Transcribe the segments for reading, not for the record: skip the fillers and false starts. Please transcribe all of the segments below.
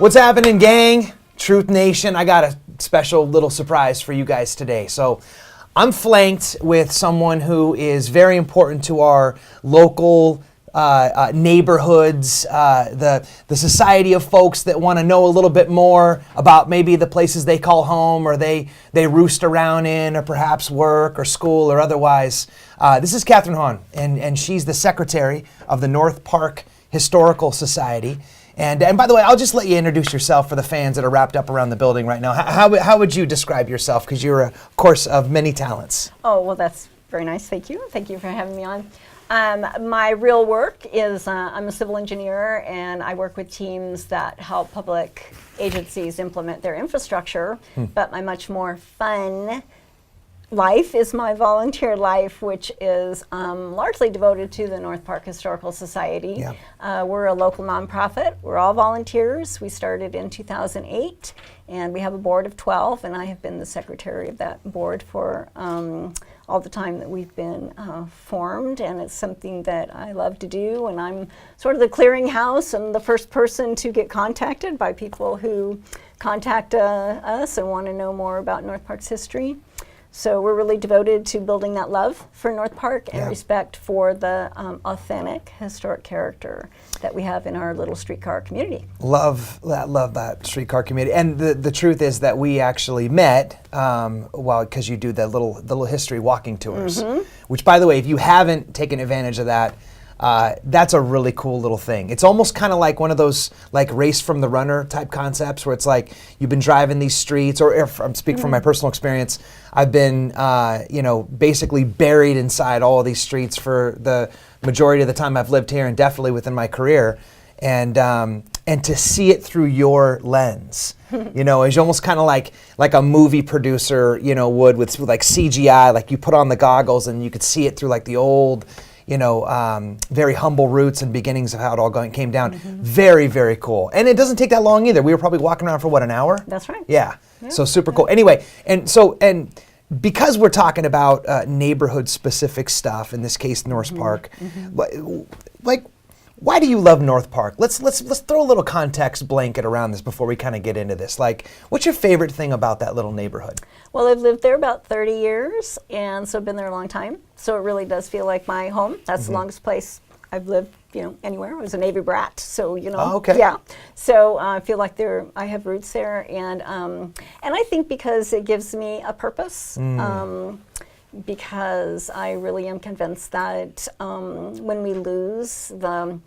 What's happening, gang? Truth Nation, I got a special little surprise for you guys today. So I'm flanked with someone who is very important to our local neighborhoods, the society of folks that want to know a little bit more about maybe the places they call home or they roost around in, or perhaps work or school or otherwise. This is Katherine Hon, and she's the secretary of the North Park Historical Society. And by the way, I'll just let you introduce yourself for the fans that are wrapped up around the building right now. How would you describe yourself? Because you're, of course, of many talents. Oh, well, that's very nice. Thank you. Thank you for having me on. My real work is I'm a civil engineer, and I work with teams that help public agencies implement their infrastructure. But my much more fun life is my volunteer life, which is largely devoted to the North Park Historical Society. Yeah. We're a local nonprofit. We're all volunteers. We started in 2008, and we have a board of 12, and I have been the secretary of that board for all the time that we've been formed, and it's something that I love to do, and I'm sort of the clearinghouse and the first person to get contacted by people who contact us and want to know more about North Park's history. So we're really devoted to building that love for North Park and respect for the authentic historic character that we have in our little streetcar community. Love that streetcar community. And the truth is that we actually met, because you do the little history walking tours, which, by the way, if you haven't taken advantage of that, that's a really cool little thing. It's almost kind of like one of those like race from the runner type concepts where it's like you've been driving these streets, or if I'm speaking from my personal experience, I've been basically buried inside all of these streets for the majority of the time I've lived here, and definitely within my career, and to see it through your lens, is almost kind of like a movie producer, would with like CGI, like you put on the goggles and you could see it through like the old, very humble roots and beginnings of how it all came down. Very, very cool. And it doesn't take that long either. We were probably walking around for what, an hour? That's right. Yeah. So super cool. Anyway, and because we're talking about neighborhood specific stuff, in this case, North Park, like, why do you love North Park? Let's throw a little context blanket around this before we kind of get into this. Like, what's your favorite thing about that little neighborhood? Well, I've lived there about 30 years, and so I've been there a long time. So it really does feel like my home. That's the longest place I've lived, anywhere. I was a Navy brat, so Oh, okay. Yeah. So I feel like I have roots there, and I think because it gives me a purpose. Because I really am convinced that when we lose the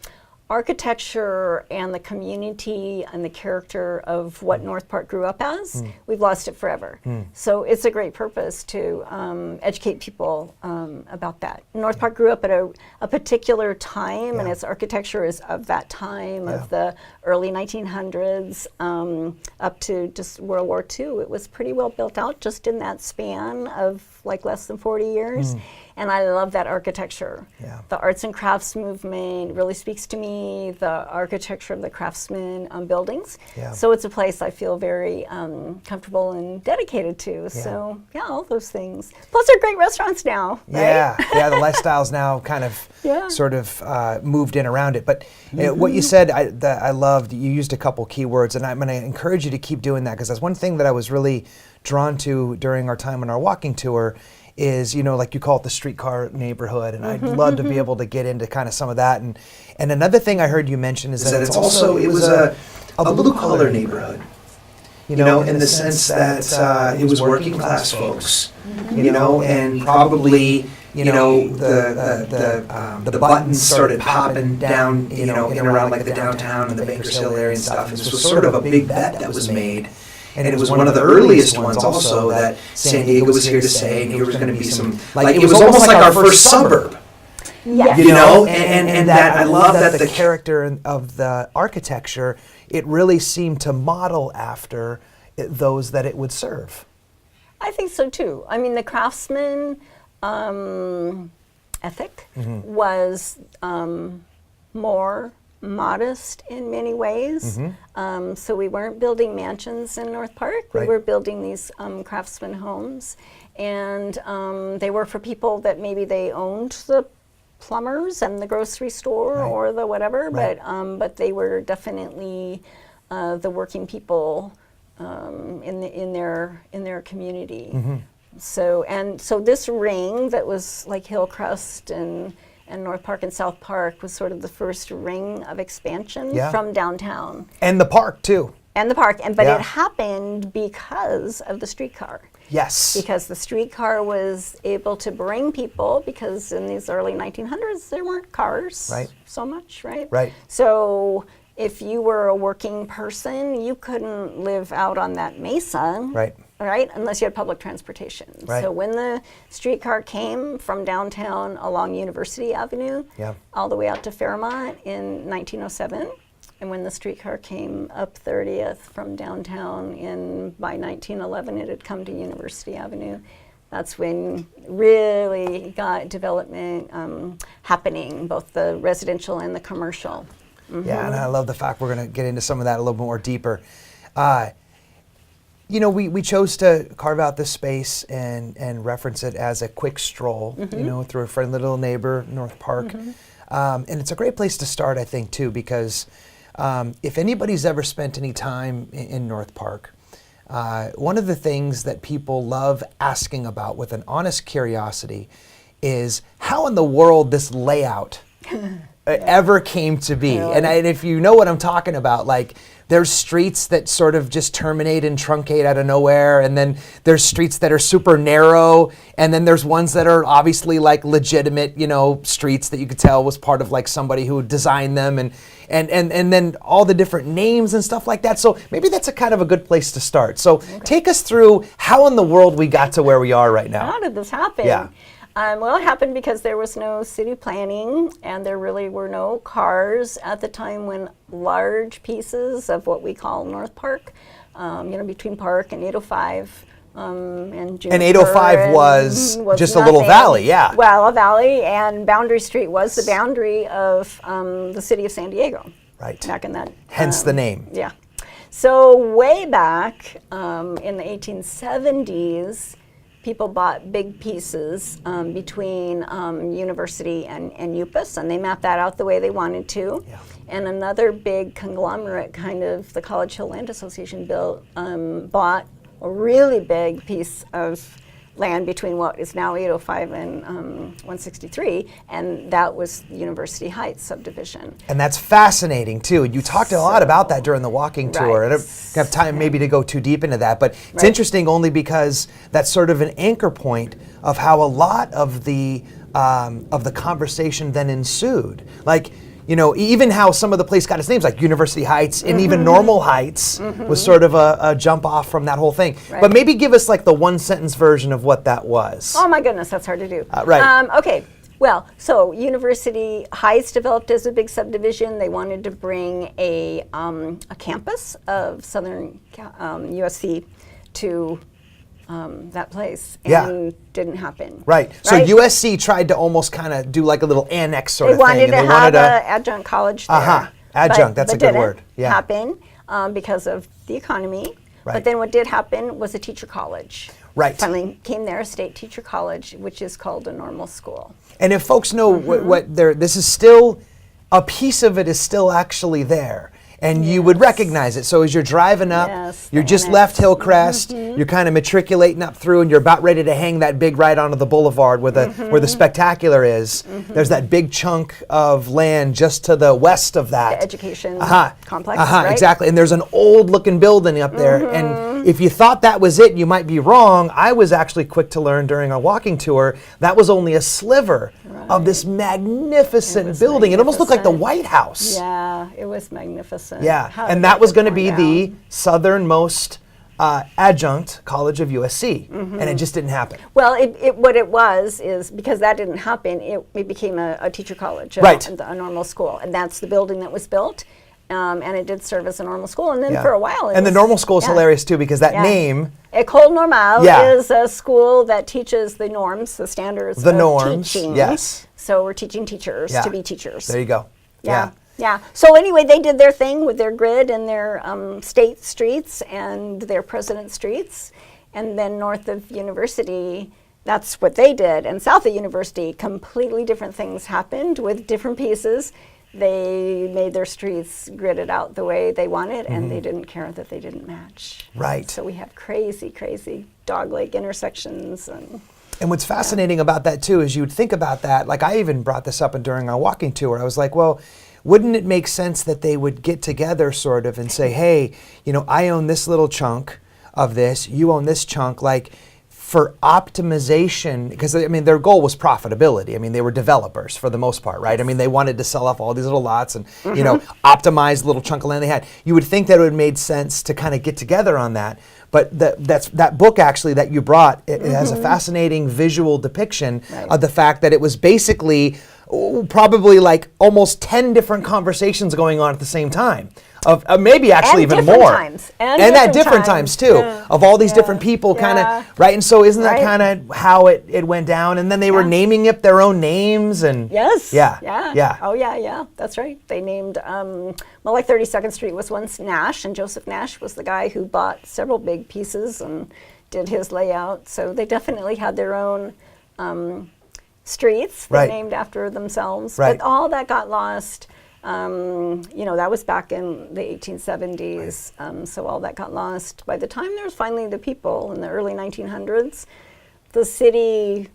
architecture and the community and the character of what North Park grew up as, we've lost it forever. So it's a great purpose to educate people about that. North Park grew up at a particular time, and its architecture is of that time, of the early 1900s up to just World War II. It was pretty well built out just in that span of like less than 40 years. And I love that architecture. The arts and crafts movement really speaks to me, the architecture of the craftsmen buildings. So it's a place I feel very comfortable and dedicated to. So all those things. Plus they're great restaurants now, right? The lifestyle's now kind of sort of moved in around it. But what you said, I loved, you used a couple keywords, and I'm going to encourage you to keep doing that, because that's one thing that I was really drawn to during our time on our walking tour is, like you call it the streetcar neighborhood, and I'd love to be able to get into kind of some of that. And another thing I heard you mention is that it was a blue collar neighborhood, in the sense that it was working class folks, and probably, the buttons started popping down, in and around like the downtown and the Bankers Hill area and stuff. This was sort of a big bet that was made. And it was one of the earliest ones also that San Diego was here to stay, and here was going to be some, like, it was almost like our first suburb. Yes. And that I love that the character of the architecture, it really seemed to model after those that it would serve. I think so too. I mean, the craftsman ethic was more modest in many ways. So we weren't building mansions in North Park. We were building these craftsman homes, and they were for people that maybe they owned the plumbers and the grocery store or the whatever, but they were definitely the working people in their community. So this ring that was like Hillcrest and North Park and South Park was sort of the first ring of expansion from downtown. And the park too. And the park, but it happened because of the streetcar. Yes. Because the streetcar was able to bring people, because in these early 1900s there weren't cars so much, right? Right. So if you were a working person, you couldn't live out on that mesa, right, unless you had public transportation. Right. So when the streetcar came from downtown along University Avenue all the way out to Fairmont in 1907, and when the streetcar came up 30th from downtown by 1911, it had come to University Avenue. That's when really got development happening, both the residential and the commercial. Yeah, and I love the fact we're going to get into some of that a little bit more deeper. You know, we chose to carve out this space and reference it as a quick stroll, you know, through a friendly little neighbor, North Park. And it's a great place to start, I think, too, because if anybody's ever spent any time in North Park, one of the things that people love asking about with an honest curiosity is how in the world this layout ever came to be. And if you know what I'm talking about, like there's streets that sort of just terminate and truncate out of nowhere, and then there's streets that are super narrow, and then there's ones that are obviously like legitimate, you know, streets that you could tell was part of like somebody who designed them, and then all the different names and stuff like that. So maybe that's a kind of a good place to start. So take us through how in the world we got to where we are right now. How did this happen? Yeah. Well, it happened because there was no city planning, and there really were no cars at the time when large pieces of what we call North Park, you know, between Park and 805 and Juniper. And 805 was just nothing. A little valley, Well, a valley, and Boundary Street was the boundary of the city of San Diego. Right. Back in that. Hence the name. Yeah. So way back in the 1870s, people bought big pieces between University and UPUS, and they mapped that out the way they wanted to. Yeah. And another big conglomerate, kind of the College Hill Land Association bought a really big piece of land between what is now 805 and 163, and that was the University Heights subdivision. And that's fascinating too. You talked a lot about that during the walking tour. I don't have time maybe to go too deep into that, but it's interesting only because that's sort of an anchor point of how a lot of the conversation then ensued. Like, you know, even how some of the place got its names, like University Heights and even Normal Heights was sort of a jump off from that whole thing. But maybe give us like the one sentence version of what that was. Oh my goodness, that's hard to do. Okay, well, so University Heights developed as a big subdivision. They wanted to bring a campus of Southern USC to that place, and didn't happen. Right. So USC tried to almost kind of do like a little annex sort of thing. They wanted to have an adjunct college there. Adjunct, that's a good word. Yeah. Happen because of the economy. But then what did happen was a teacher college. Right. Finally came there, a state teacher college, which is called a normal school. And if folks know what this is still, a piece of it is still actually there. And you would recognize it. So as you're driving up, you're just left Hillcrest, you're kind of matriculating up through, and you're about ready to hang that big right onto the boulevard where the spectacular is. There's that big chunk of land just to the west of that. The education complex, right? Exactly. And there's an old looking building up there. And if you thought that was it, you might be wrong. I was actually quick to learn during our walking tour, that was only a sliver of this magnificent building. It almost looked like the White House. Yeah, it was magnificent. Yeah, and that was going to be the southernmost adjunct college of USC, and it just didn't happen. Well, what it was is because that didn't happen, it became a teacher college, a normal school, and that's the building that was built, and it did serve as a normal school, and then for a while the normal school is hilarious too, because that name... École Normale is a school that teaches the norms, the standards of teaching. Yes. So we're teaching teachers to be teachers. There you go. Yeah. So anyway, they did their thing with their grid and their state streets and their president streets. And then north of University, that's what they did. And south of University, completely different things happened with different pieces. they made their streets gridded out the way they wanted, and they didn't care that they didn't match. Right. So we have crazy, crazy dog-leg intersections. And what's fascinating about that too is you would think about that, like I even brought this up during our walking tour. I was like, well, wouldn't it make sense that they would get together sort of and say, hey, you know, I own this little chunk of this, you own this chunk, like for optimization, because I mean their goal was profitability. I mean they were developers for the most part, right? I mean they wanted to sell off all these little lots and you know optimize the little chunk of land they had. You would think that it would have made sense to kind of get together on that. But that book actually that you brought, it has a fascinating visual depiction of the fact that it was basically probably like almost 10 different conversations going on at the same time. Of maybe actually and even different more. Times. And at different times too. Yeah. Of all these different people kind of, right? And so isn't that kind of how it went down? And then they were naming it their own names and yes. Yeah. Oh yeah, that's right. They named like 32nd Street was once Nash, and Joseph Nash was the guy who bought several big pieces and did his layout. So they definitely had their own streets they named after themselves. But all that got lost. You know, that was back in the 1870s, so all that got lost. By the time there was finally the people in the early 1900s, the city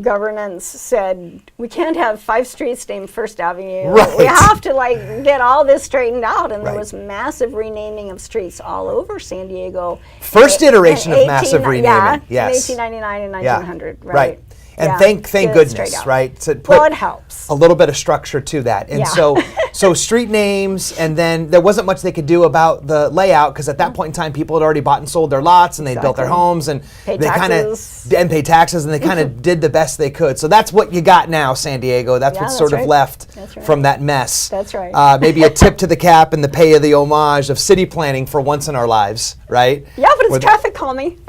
governance said, we can't have 5 streets named First Avenue. Right. We have to like get all this straightened out, and there was massive renaming of streets all over San Diego. First iteration of massive renaming. Yes. In 1899 and 1900, right. And thank goodness, right? To put it helps. A little bit of structure to that. And so street names, and then there wasn't much they could do about the layout because at that point in time, people had already bought and sold their lots and they'd built their homes and paid they kind of paid taxes and they kind of did the best they could. So that's what you got now, San Diego. That's what's sort of left from that mess. That's right. Maybe a tip to the cap and the pay of the homage of city planning for once in our lives, right? Yeah, but it's traffic calming.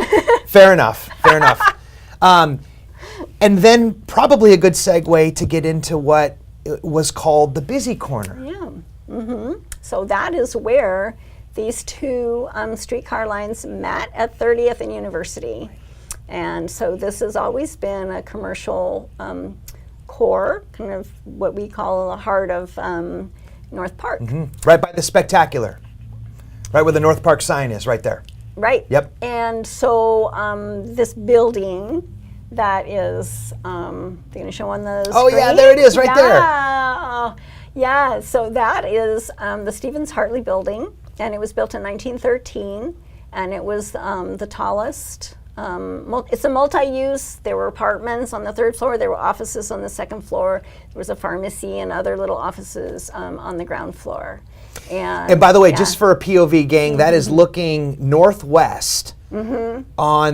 Fair enough. And then probably a good segue to get into what was called the busy corner. Yeah. So that is where these two streetcar lines met at 30th and University. And so this has always been a commercial core, kind of what we call the heart of North Park. Right by the Spectacular. Right where the North Park sign is, right there. Right. Yep. And so this building that is, they're going to show on the screen. Oh yeah, there it is, right there. Yeah, so that is the Stevens Hartley building, and it was built in 1913, and it was the tallest. It's a multi-use. There were apartments on the 3rd floor. There were offices on the 2nd floor. There was a pharmacy and other little offices on the ground floor. And by the way, just for a POV gang, that is looking northwest. On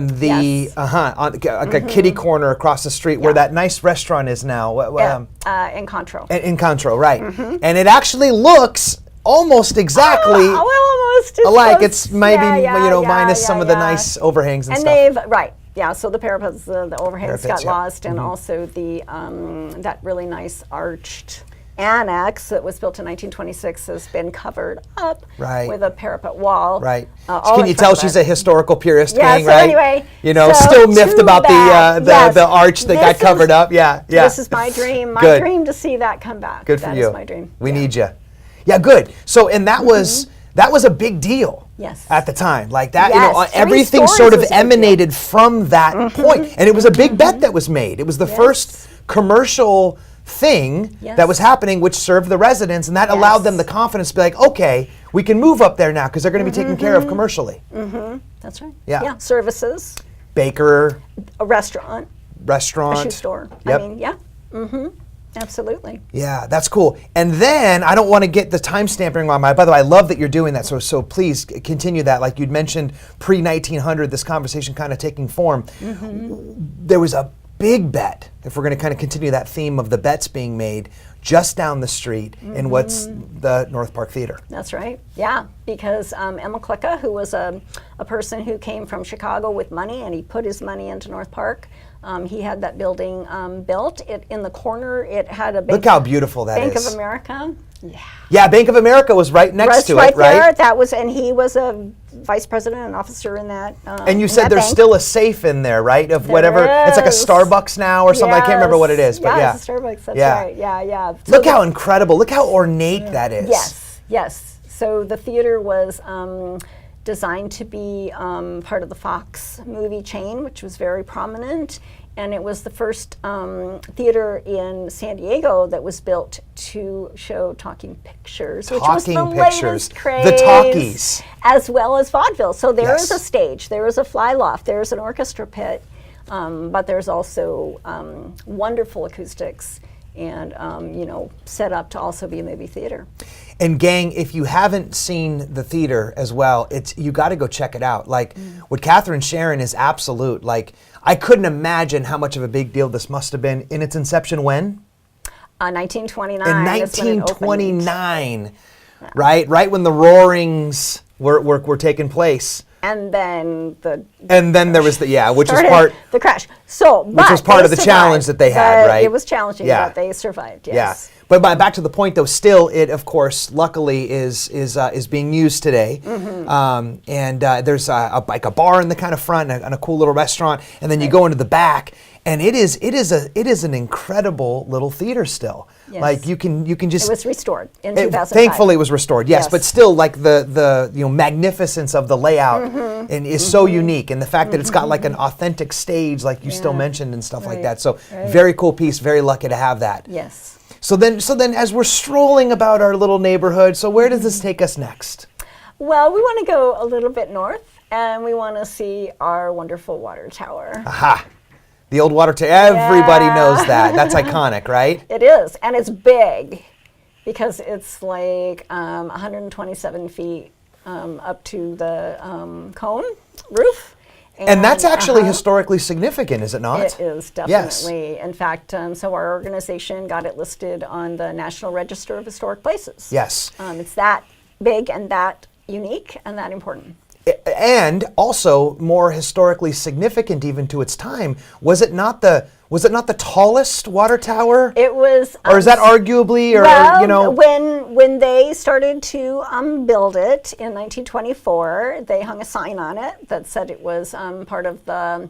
the on like a kitty corner across the street where that nice restaurant is now. Encontro. Encontro, right? And it actually looks almost exactly almost alike. It's maybe minus some of the nice overhangs and stuff. So the parapets, the overhangs got lost, and also the that really nice arched annex that was built in 1926 has been covered up with a parapet wall. Right. Can you tell she's a historical purist, gang, so right? Anyway, still miffed about the arch that got covered up. Yeah. This is my dream. My dream to see that come back. Good for you. That is my dream. We need you. Yeah, good. So, and that was a big deal. Yes. At the time, like that, everything sort of emanated from that point, and it was a big bet that was made. It was the first commercial thing that was happening, which served the residents, and that allowed them the confidence to be like, okay, we can move up there now because they're going to be taken care of commercially. That's right. Yeah. Services. Baker. A restaurant. A shoe store. Yep. I mean, absolutely. Yeah, that's cool. And then I don't want to get the time stamping on my. By the way, I love that you're doing that. So please continue that. Like you'd mentioned, pre-1900, this conversation kind of taking form. There was a big bet, if we're going to kind of continue that theme of the bets being made, just down the street in what's the North Park Theater. That's right. Yeah, because Emil Klicka, who was a person who came from Chicago with money, and he put his money into North Park. He had that building built. In the corner, it had a Look how beautiful that Bank is. of America. Yeah. Yeah, Bank of America was right next to right it, right? there. That was, and he was a vice president and officer in that. And you said there's bank. still a safe in there, right? Of There whatever. It's like a is. Starbucks now or something. I can't remember what it is, but yeah. It's a Starbucks. That's Yeah. right. Yeah. So Look how incredible. Look how ornate that is. Yes. So the theater was designed to be part of the Fox movie chain, which was very prominent. And it was the first theater in San Diego that was built to show talking pictures, which was the latest craze. The talkies. As well as vaudeville. So there is Yes. a stage, there is a fly loft, there is an orchestra pit, but there's also wonderful acoustics and set up to also be a movie theater. And gang, if you haven't seen the theater as well, you got to go check it out. Like what Katherine's sharing is absolute. Like I couldn't imagine how much of a big deal this must have been in its inception when? 1929. In is when it opened. 1929, right? Right when the roarings were taking place. And then there was which was the crash. So, which was part of the challenge that they had, right? It was challenging, but they survived. Yes. Yeah. But back to the point, though, still, it of course, luckily, is being used today. And there's like a bar in the kind of front and a cool little restaurant, and then you go into the back, and it is an incredible little theater still. Yes. Like you can just. It was restored in 2005. Thankfully, it was restored. Yes, but still, like the magnificence of the layout and is so unique, and the fact that it's got like an authentic stage, like you still mentioned, and stuff like that. So very cool piece. Very lucky to have that. Yes. So then, as we're strolling about our little neighborhood, so where does this take us next? Well, we want to go a little bit north, and we want to see our wonderful water tower. Aha! The old water tower. Everybody knows that. That's iconic, right? It is, and it's big because it's like 127 feet up to the cone roof. And that's actually historically significant, is it not? It is, definitely. Yes. In fact, so our organization got it listed on the National Register of Historic Places. Yes. It's that big and that unique and that important. And also more historically significant even to its time. Was it not the tallest water tower? It was. Or is that arguably, when they started to build it in 1924, they hung a sign on it that said it was part of the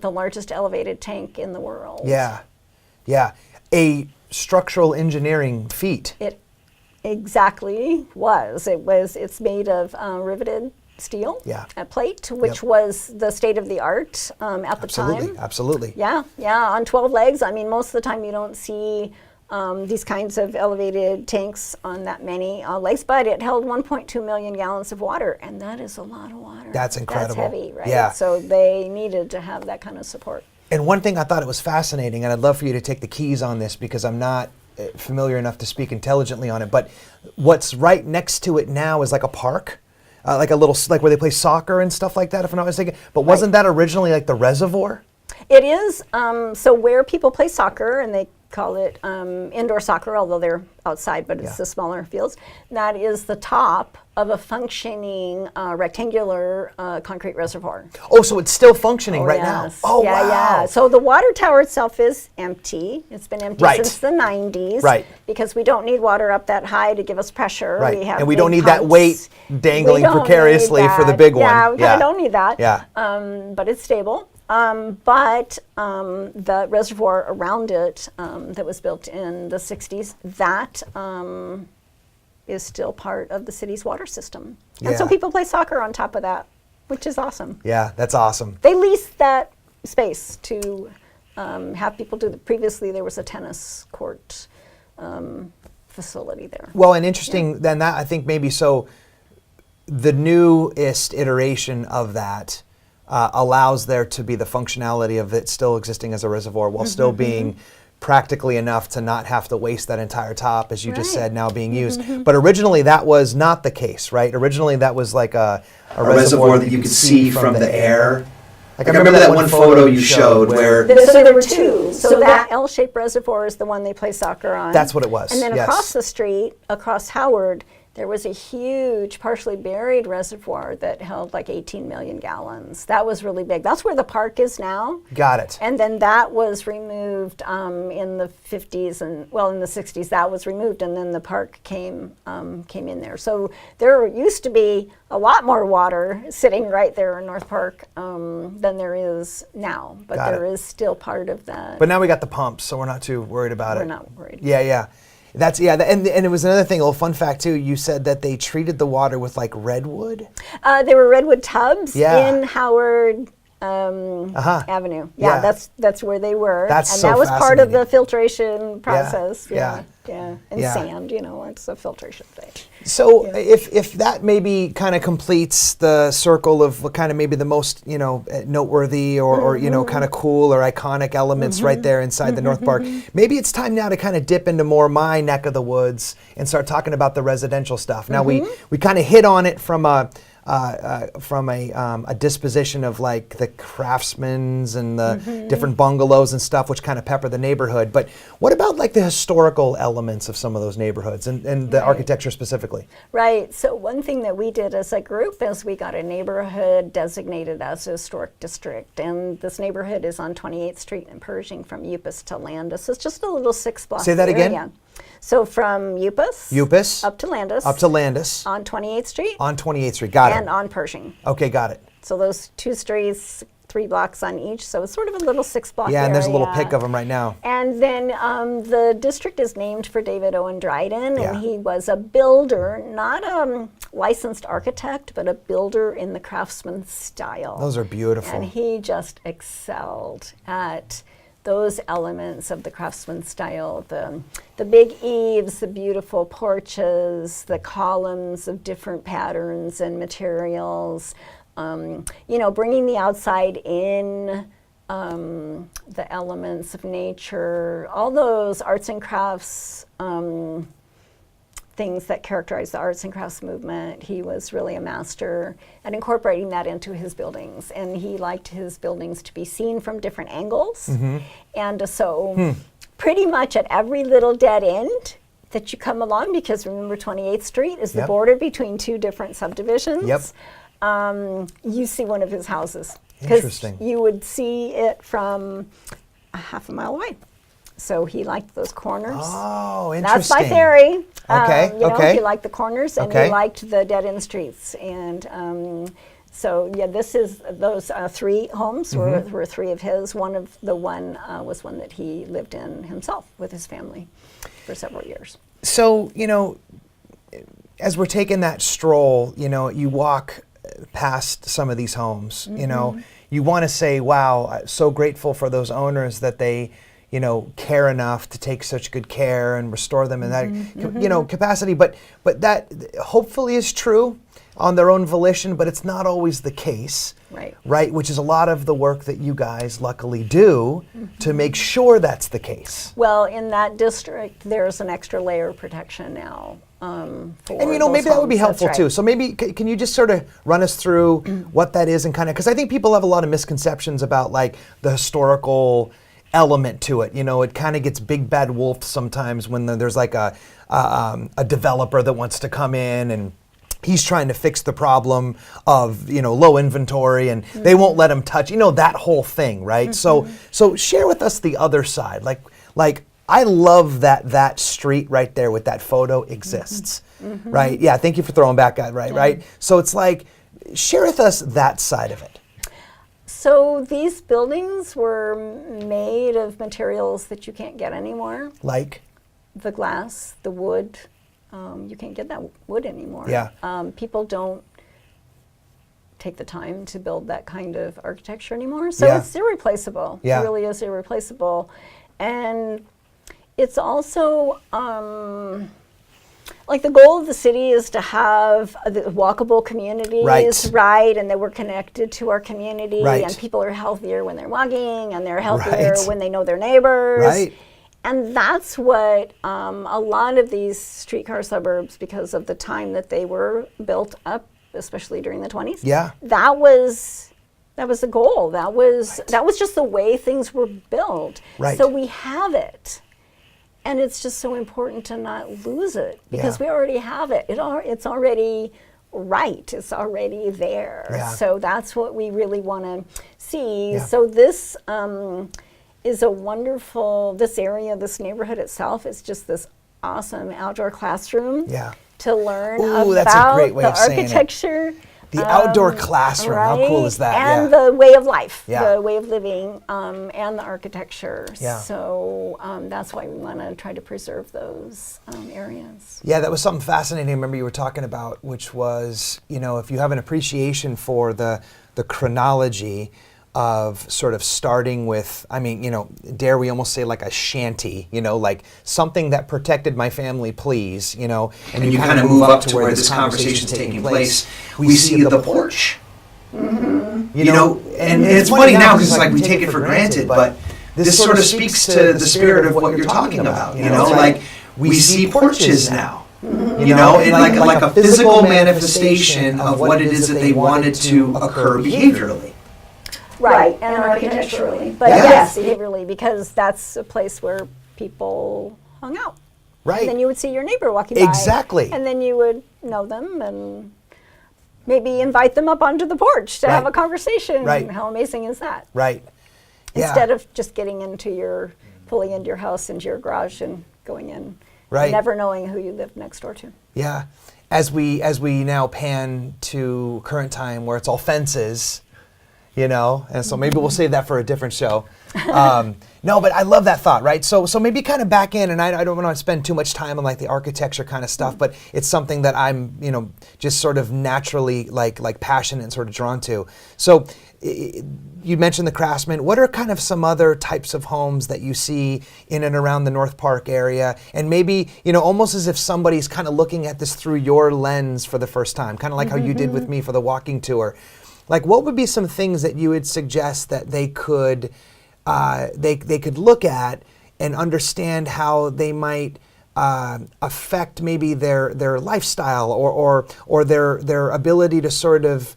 largest elevated tank in the world. Yeah. A structural engineering feat. It exactly was. It's made of riveted steel plate, which was the state of the art at the time. Absolutely. Yeah, on 12 legs. I mean, most of the time you don't see these kinds of elevated tanks on that many legs, but it held 1.2 million gallons of water, and that is a lot of water. That's incredible. That's heavy, right? Yeah. So they needed to have that kind of support. And one thing I thought it was fascinating, and I'd love for you to take the keys on this because I'm not familiar enough to speak intelligently on it, but what's right next to it now is like a park, like a little, like where they play soccer and stuff like that, if I'm not mistaken. But wasn't that originally like the reservoir? It is. So where people play soccer, and they call it indoor soccer, although they're outside, but it's the smaller fields. That is the top of a functioning rectangular concrete reservoir. Oh, so it's still functioning right now. Oh, wow. Yeah. So the water tower itself is empty. It's been empty since the 90s. Right. Because we don't need water up that high to give us pressure. Right. We have and we don't need pumps. that weight dangling precariously for the big one. Yeah, we kind of don't need that. Yeah. But it's stable. But the reservoir around it that was built in the 60s, that is still part of the city's water system. And so people play soccer on top of that, which is awesome. Yeah, that's awesome. They leased that space to have people do that. Previously, there was a tennis court facility there. Well, and interesting, then that I think maybe so the newest iteration of that allows there to be the functionality of it still existing as a reservoir while still being practically enough to not have to waste that entire top, as you just said, now being used. But originally that was not the case, right? Originally that was like a reservoir that you could see from the air. Like I remember that one photo you showed where... So there were two. So that L-shaped reservoir is the one they play soccer on. That's what it was. And then across the street, across Howard, there was a huge partially buried reservoir that held like 18 million gallons. That was really big. That's where the park is now. Got it. And then that was removed in the 50s and, well, in the 60s, that was removed, and then the park came in there. So there used to be a lot more water sitting right there in North Park than there is now. But there is still part of that. But now we got the pumps, so we're not too worried about it. We're not worried. Yeah. And it was another thing, a little fun fact too. You said that they treated the water with like redwood. They were redwood tubs in Howard Avenue. Yeah, that's where they were. That's and so that was part of the fascinating. filtration process. Yeah. And Yeah. sand, it's a filtration stage. So if that maybe kind of completes the circle of what kind of maybe the most noteworthy or kind of cool or iconic elements right there inside the North Park, maybe it's time now to kind of dip into more my neck of the woods and start talking about the residential stuff. Now we kind of hit on it from a disposition of like the craftsmen's and the different bungalows and stuff, which kind of pepper the neighborhood. But what about like the historical elements of some of those neighborhoods and the architecture specifically? Right. So one thing that we did as a group is we got a neighborhood designated as a historic district, and this neighborhood is on 28th Street in Pershing from Upas to Landis. It's just a little 6-block Say that area. again? So from Upas up to Landis. On 28th Street. On 28th Street, got it. And on Pershing. Okay, got it. So those 2 streets, 3 blocks on each. So it's sort of a little 6-block area. Yeah, and there's a little pic of them right now. And then the district is named for David Owen Dryden, and he was a builder, not a licensed architect, but a builder in the craftsman style. Those are beautiful. And he just excelled at those elements of the craftsman style, the big eaves, the beautiful porches, the columns of different patterns and materials, bringing the outside in, the elements of nature, all those arts and crafts things that characterize the arts and crafts movement. He was really a master at incorporating that into his buildings, and he liked his buildings to be seen from different angles. And so pretty much at every little dead end that you come along, because remember 28th Street is the border between 2 different subdivisions, you see one of his houses. Interesting. You would see it from a half a mile away. So he liked those corners. Oh, interesting. That's my theory. Okay. He liked the corners, and he liked the dead-end streets. And so, those 3 homes were 3 of his. One was one that he lived in himself with his family for several years. So, as we're taking that stroll, you walk past some of these homes, you want to say, wow, I'm so grateful for those owners that they care enough to take such good care and restore them in that, capacity. But that hopefully is true on their own volition, but it's not always the case. Right? Which is a lot of the work that you guys luckily do to make sure that's the case. Well, in that district, there's an extra layer of protection now. And maybe that would be helpful too. So maybe can you just sort of run us through what that is and kind of, because I think people have a lot of misconceptions about like the historical element to it. It kind of gets big bad wolfed sometimes when there's like a developer that wants to come in and he's trying to fix the problem of low inventory and they won't let him touch that whole thing, right? So share with us the other side. Like I love that street right there with that photo exists, right? Yeah, thank you for throwing back at right? So it's like, share with us that side of it. So these buildings were made of materials that you can't get anymore. Like? The glass, the wood. You can't get that wood anymore. People don't take the time to build that kind of architecture anymore. So it's irreplaceable. It really is irreplaceable. And it's also, like the goal of the city is to have the walkable communities, right? And that we're connected to our community, and people are healthier when they're walking, and they're healthier when they know their neighbors. And that's what a lot of these streetcar suburbs, because of the time that they were built up, especially during the 20s, that was the goal. That was just the way things were built. So we have it. And it's just so important to not lose it, because Yeah. we already have it. It's already right. It's already there. Yeah. So that's what we really want to see. Yeah. So this is a wonderful, this area, this neighborhood itself is just this awesome outdoor classroom Yeah. to learn Ooh, that's a about great way the of saying it. architecture. The outdoor classroom, how cool right? is that? And Yeah. the way of life, Yeah. the way of living, and the architecture. Yeah. So that's why we want to try to preserve those areas. Yeah, that was something fascinating. I remember you were talking about, which was, if you have an appreciation for the chronology of sort of starting with, dare we almost say like a shanty, like something that protected my family, please, and you kind of move up to where this conversation's taking place. We see the porch. Mm-hmm. And it's funny now because like we take it for granted, but this sort of speaks to the spirit of what you're talking about. Like we see porches now. Mm-hmm. And like a physical manifestation of what it is that they wanted to occur behaviorally. Right, and architecturally. But Yeah. yes, behaviorally, because that's a place where people hung out. Right. And then you would see your neighbor walking by. Exactly. And then you would know them and maybe invite them up onto the porch to have Right. a conversation. Right. How amazing is that? Right. Yeah. Instead of just getting pulling into your house, into your garage and going in. Right. And never knowing who you live next door to. Yeah. As we now pan to current time where it's all fences, and so maybe we'll save that for a different show. No, but I love that thought, right? So maybe kind of back in, and I don't want to spend too much time on like the architecture kind of stuff, but it's something that I'm, just sort of naturally like passionate and sort of drawn to. So you mentioned the Craftsman. What are kind of some other types of homes that you see in and around the North Park area? And maybe, almost as if somebody's kind of looking at this through your lens for the first time, kind of like how you did with me for the walking tour. Like, what would be some things that you would suggest that they could they could look at and understand how they might affect maybe their lifestyle or their ability to sort of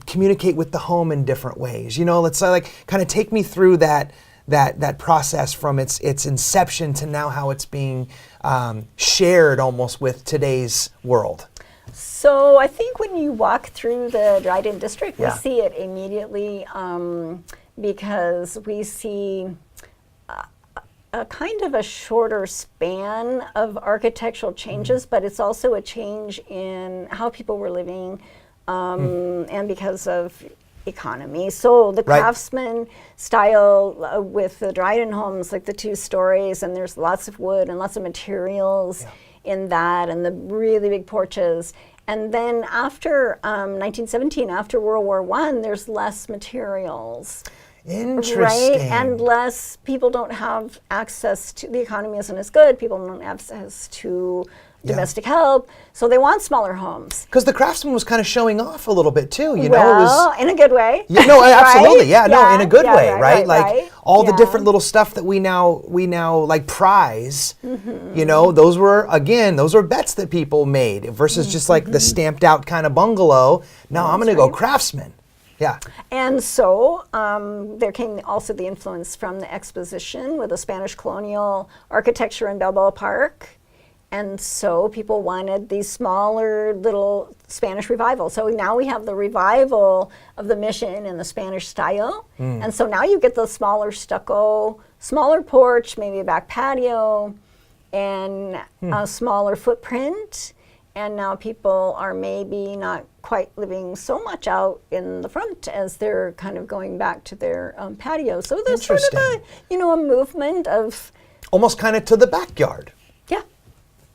communicate with the home in different ways? Let's say, like, kind of take me through that process from its inception to now how it's being shared almost with today's world. So I think when you walk through the Dryden district, we Yeah. see it immediately because we see a kind of a shorter span of architectural changes, but it's also a change in how people were living and because of economy. So the Right. Craftsman style with the Dryden homes, like the 2 stories, and there's lots of wood and lots of materials in that, and the really big porches. And then after 1917, after World War I, there's less materials. Interesting. Right? And less, people don't have access to, the economy isn't as good, people don't have access to domestic help, so they want smaller homes. Because the Craftsman was kind of showing off a little bit too, Well, in a good way. No, absolutely, Right? yeah, no, in a good way, right? Like right. all the Yeah. different little stuff that we now like prize. Those were bets that people made versus just like the stamped out kind of bungalow. No, I'm going to go Craftsman. Yeah. And so there came also the influence from the Exposition with the Spanish colonial architecture in Balboa Park. And so people wanted these smaller little Spanish revival. So now we have the revival of the Mission in the Spanish style. And so now you get the smaller stucco, smaller porch, maybe a back patio, and a smaller footprint. And now people are maybe not quite living so much out in the front as they're kind of going back to their patio. So there's sort of a movement of... Almost kind of to the backyard. Yeah,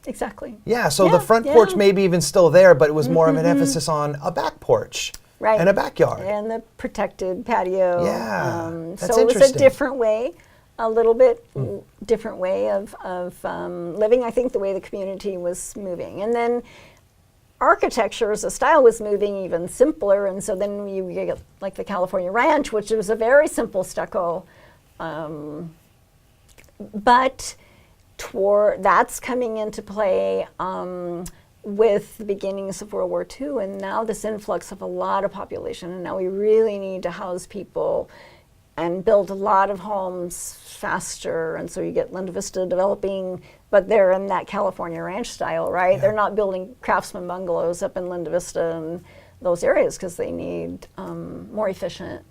exactly. Yeah, so the front porch may be even still there, but it was more of an emphasis on a back porch. Right. And a backyard. And the protected patio. Yeah, that's so it was a interesting. different way, a little bit different way of living, I think, the way the community was moving. And then architecture as a style was moving even simpler, and so then you get like the California Ranch, which was a very simple stucco. But that's coming into play with the beginnings of World War II, and now this influx of a lot of population, and now we really need to house people and build a lot of homes faster, and so you get Linda Vista developing, but they're in that California ranch style, right? Yeah. They're not building craftsman bungalows up in Linda Vista and those areas because they need more efficient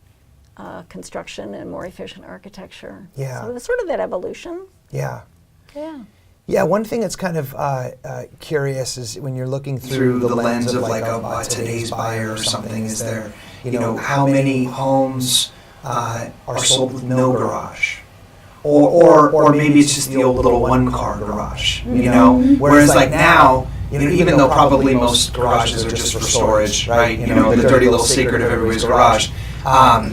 construction and more efficient architecture. Yeah. So it's sort of that evolution. Yeah. Yeah. Yeah, one thing that's kind of curious is when you're looking through the lens of like a today's buyer or something, is there, how many homes are sold with no garage? Or maybe it's just the old little one-car garage, Whereas like now, even though probably most garages are just for storage, right? The dirty little secret of everybody's garage.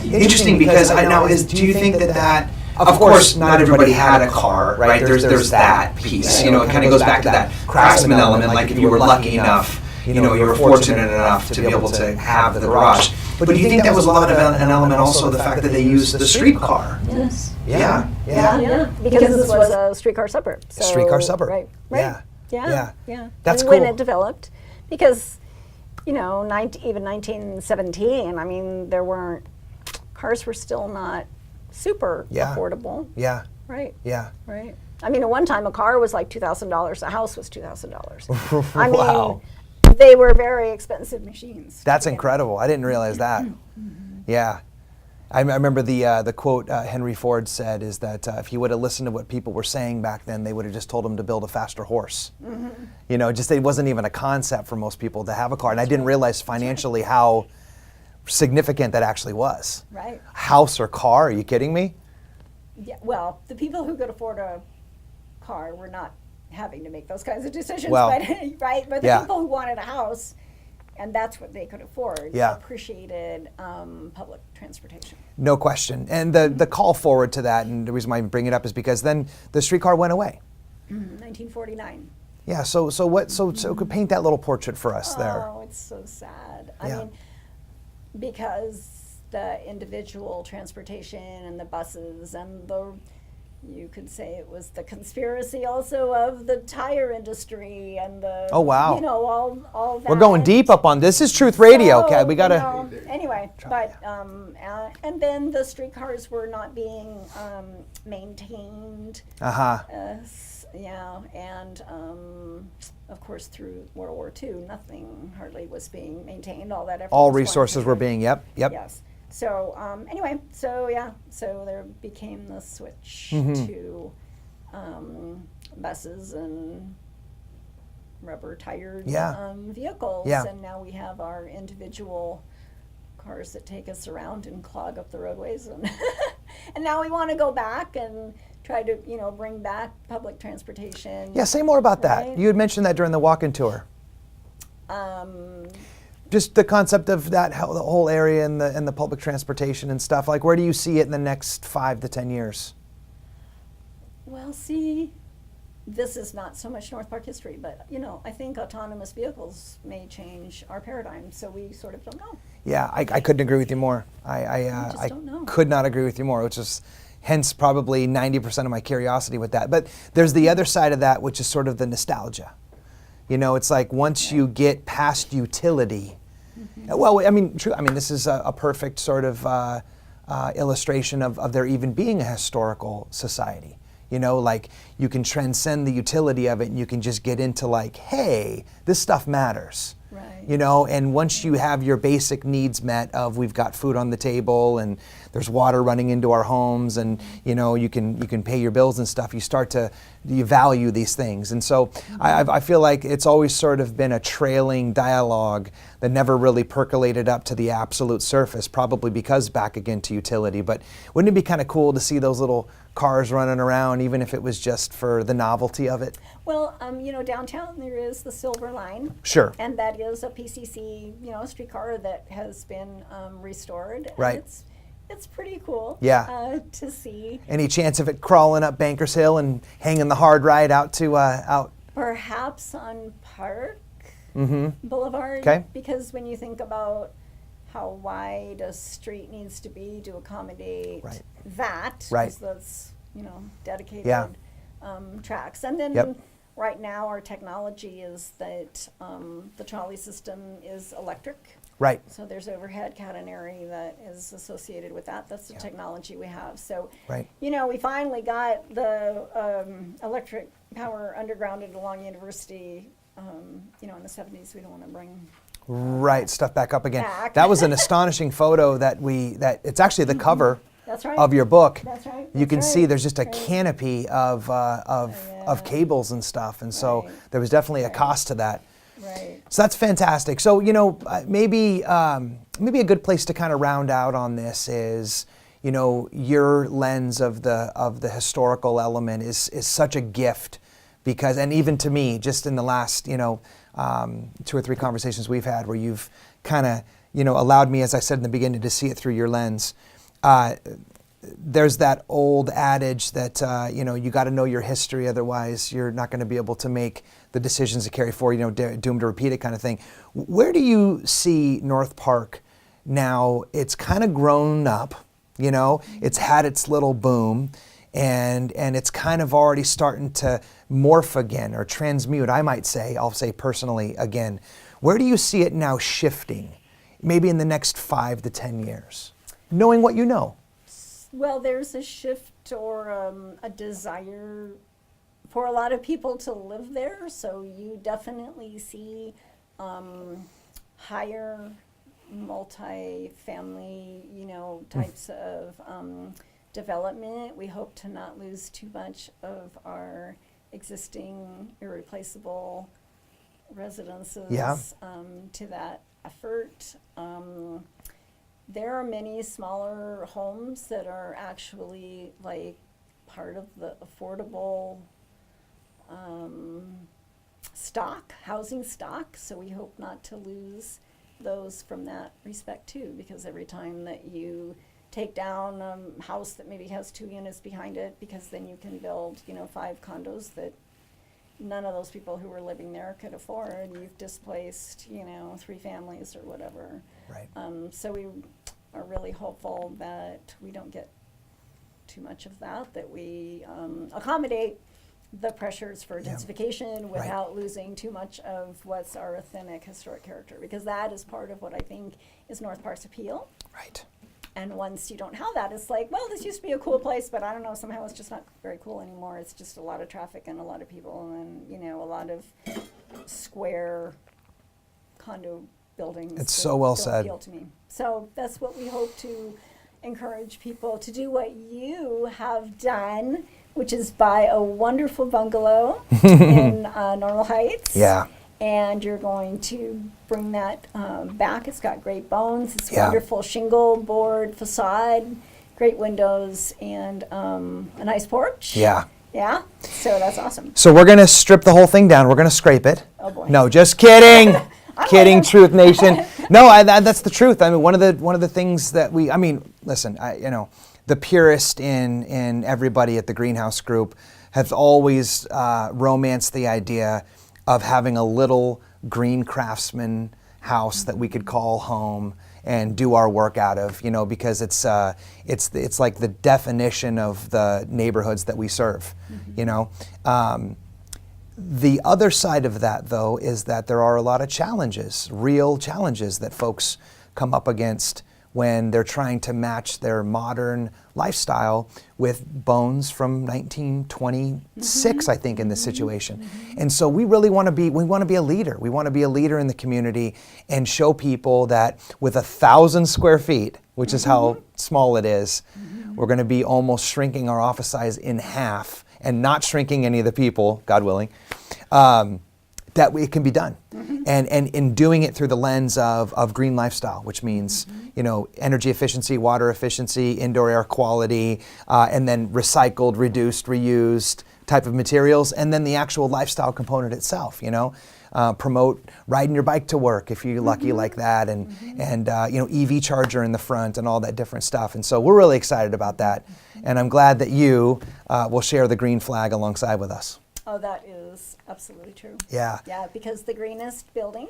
Interesting because do you think that of course, not everybody had a car, right? There's that piece. It kind of goes back to that craftsman element. Like if you were lucky enough, you were fortunate enough to be able to have the garage. But do you think that was a lot of an element also the fact that they used the streetcar? Yes. Yeah. Because this was a streetcar suburb. So, streetcar suburb. Right. Yeah. That's and cool. When it developed, because even 1917. I mean, cars were still not super affordable. Yeah. Right. Yeah. Right. I mean, at one time, a car was like $2,000. A house was $2,000. I mean, Wow. they were very expensive machines. That's incredible. I didn't realize that. Yeah. I remember the quote Henry Ford said is that if he would have listened to what people were saying back then, they would have just told him to build a faster horse. Just it wasn't even a concept for most people to have a car. And I didn't realize financially how significant that actually was. Right. House or car? Are you kidding me? Yeah. Well, the people who could afford a car were not having to make those kinds of decisions, Well, right? But the people who wanted a house, and that's what they could afford, appreciated public transportation. No question. And the call forward to that, and the reason why I bring it up is because then the streetcar went away. 1949. Yeah. So could paint that little portrait for us there. Oh, it's so sad. I mean, because the individual transportation and the buses and you could say it was the conspiracy also of the tire industry and the oh wow, all that. We're going deep up on this. Is Truth Radio, Kat. We gotta anyway. But and then the streetcars were not being maintained. And of course through World War II, nothing hardly was being maintained. All that effort. All resources were being Yes. So so there became the switch to buses and rubber-tired vehicles, and now we have our individual cars that take us around and clog up the roadways, and and now we want to go back and try to bring back public transportation. Yeah, say more about that. You had mentioned that during the walk-in tour. Just the concept of that, how the whole area and the public transportation and stuff. Like, where do you see it in the next 5 to 10 years? Well, see, this is not so much North Park history, but I think autonomous vehicles may change our paradigm. So we sort of don't know. Yeah, I couldn't agree with you more. I don't know. Could not agree with you more, which is hence probably 90% of my curiosity with that. But there's the other side of that, which is sort of the nostalgia. It's like once you get past utility. Well, I mean, true. I mean, this is a perfect sort of illustration of there even being a historical society. Like you can transcend the utility of it, and you can just get into like, hey, this stuff matters. Right. And once you have your basic needs met of we've got food on the table and there's water running into our homes and you can pay your bills and stuff, you value these things. And so I feel like it's always sort of been a trailing dialogue that never really percolated up to the absolute surface, probably because back again to utility. But wouldn't it be kind of cool to see those little cars running around, even if it was just for the novelty of it? Well, downtown there is the Silver Line. Sure. And that is a PCC, streetcar that has been restored. Right. And it's pretty cool. Yeah. To see. Any chance of it crawling up Bankers Hill and hanging the hard ride out to out? Perhaps on Park Boulevard. Okay. Because when you think about how wide a street needs to be to accommodate that, because that's dedicated tracks. And then right now our technology is that the trolley system is electric. Right. So there's overhead catenary that is associated with that. That's the technology we have. So, Right. we finally got the electric power undergrounded along University. In the 70s, we don't want to bring Right, stuff back up again. back. That was an astonishing photo that it's actually the cover That's right. of your book. That's right. You can That's see right. there's just a Right. canopy of cables and stuff, and so Right. there was definitely a Right. cost to that. Right. So that's fantastic. So maybe a good place to kind of round out on this is, your lens of the historical element is such a gift, because, and even to me, just in the last 2 or 3 conversations we've had, where you've kind of allowed me, as I said in the beginning, to see it through your lens. There's that old adage that you got to know your history, otherwise you're not going to be able to make the decisions to carry forward. Doomed to repeat it, kind of thing. Where do you see North Park now? It's kind of grown up. It's had its little boom, and it's kind of already starting to morph again, or transmute. I'll say personally again. Where do you see it now shifting? Maybe in the next 5 to 10 years, knowing what you know. Well, there's a shift or a desire for a lot of people to live there. So you definitely see higher multi-family, types of development. We hope to not lose too much of our existing irreplaceable residences to that effort. There are many smaller homes that are actually like part of the affordable housing stock. So we hope not to lose those from that respect too, because every time that you take down a house that maybe has 2 units behind it, because then you can build 5 condos that none of those people who were living there could afford. You've displaced 3 families or whatever. Right. So we are really hopeful that we don't get too much of that we accommodate the pressures for densification without losing too much of what's our authentic historic character, because that is part of what I think is North Park's appeal. Right. And once you don't have that, it's like, well, this used to be a cool place, but I don't know, somehow it's just not very cool anymore. It's just a lot of traffic and a lot of people and, a lot of square condo buildings. It's so well don't said. appeal to me. So that's what we hope to encourage people to do, what you have done, which is buy a wonderful bungalow in Normal Heights. Yeah. And you're going to bring that back. It's got great bones. It's wonderful shingle board facade, great windows, and a nice porch. Yeah. Yeah. So that's awesome. So we're gonna strip the whole thing down. We're gonna scrape it. Oh boy. No, just kidding. Kidding, Truth Nation. No, that's the truth. I mean, one of the things that listen. The purist in everybody at the Greenhouse Group have always romanced the idea of having a little green craftsman house that we could call home and do our work out of, because it's like the definition of the neighborhoods that we serve, The other side of that, though, is that there are a lot of challenges, real challenges that folks come up against when they're trying to match their modern lifestyle with bones from 1926, I think, in this situation. And so we really want to be a leader. We want to be a leader in the community and show people that with 1,000 square feet, which is how small it is, we're going to be almost shrinking our office size in half and not shrinking any of the people, God willing, that it can be done. And in doing it through the lens of green lifestyle, which means energy efficiency, water efficiency, indoor air quality, and then recycled, reduced, reused type of materials, and then the actual lifestyle component itself. Promote riding your bike to work if you're lucky like that, and EV charger in the front and all that different stuff. And so we're really excited about that, and I'm glad that you will share the green flag alongside with us. Oh, that is absolutely true. Yeah. Yeah, because the greenest building,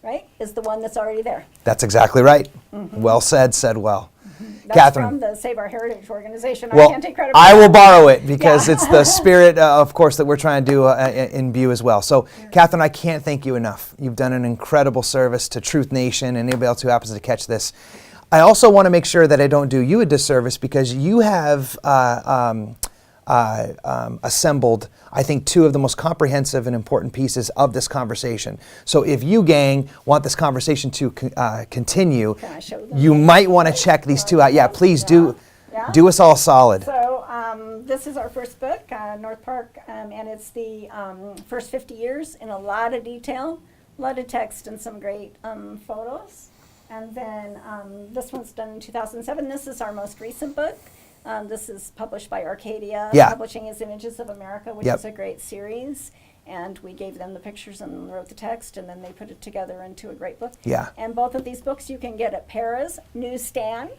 right, is the one that's already there. That's exactly right. Well said well. That's Catherine. from the Save Our Heritage organization. Well, I can't take credit for I will that. borrow it because it's the spirit, of course, that we're trying to do in view as well. So, Catherine, I can't thank you enough. You've done an incredible service to Truth Nation and anybody else who happens to catch this. I also want to make sure that I don't do you a disservice because you have assembled, I think, two of the most comprehensive and important pieces of this conversation. So if you, gang, want this conversation to continue, Can I show them? you might want to check these two out. Yeah, please do. Yeah. Do us all solid. So this is our first book, North Park, and it's the first 50 years in a lot of detail, a lot of text, and some great photos. And then this one's done in 2007. This is our most recent book. This is published by Arcadia. Yeah. Publishing is Images of America, which Yep. is a great series. And we gave them the pictures and wrote the text, and then they put it together into a great book. Yeah. And both of these books you can get at Paris newsstand,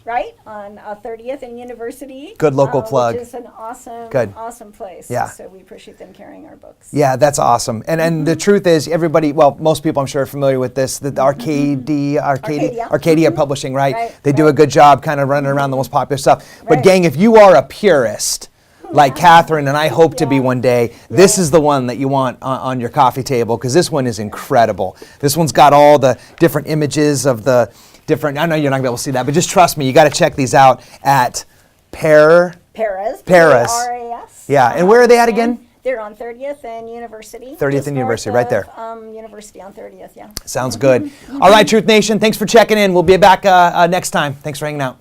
right, on 30th and University. Good local plug. Which is an awesome, Good. awesome place. Yeah. So we appreciate them carrying our books. Yeah, that's awesome. And the truth is, everybody, well, most people I'm sure are familiar with this, the Arcadia Publishing, right? Right, They do a right. good job kind of running around the most popular stuff. But Right. gang, if you are a purist, like Catherine and I hope to be one day, this is the one that you want on your coffee table because this one is incredible. This one's got all the different images of the different, I know you're not going to be able to see that, but just trust me, you got to check these out at Paris. Paris. P-A-R-A-S. Yeah, and where are they at again? They're on 30th and University. 30th just and north University, right there. of, University on 30th, yeah. Sounds good. All right, Truth Nation, thanks for checking in. We'll be back next time. Thanks for hanging out.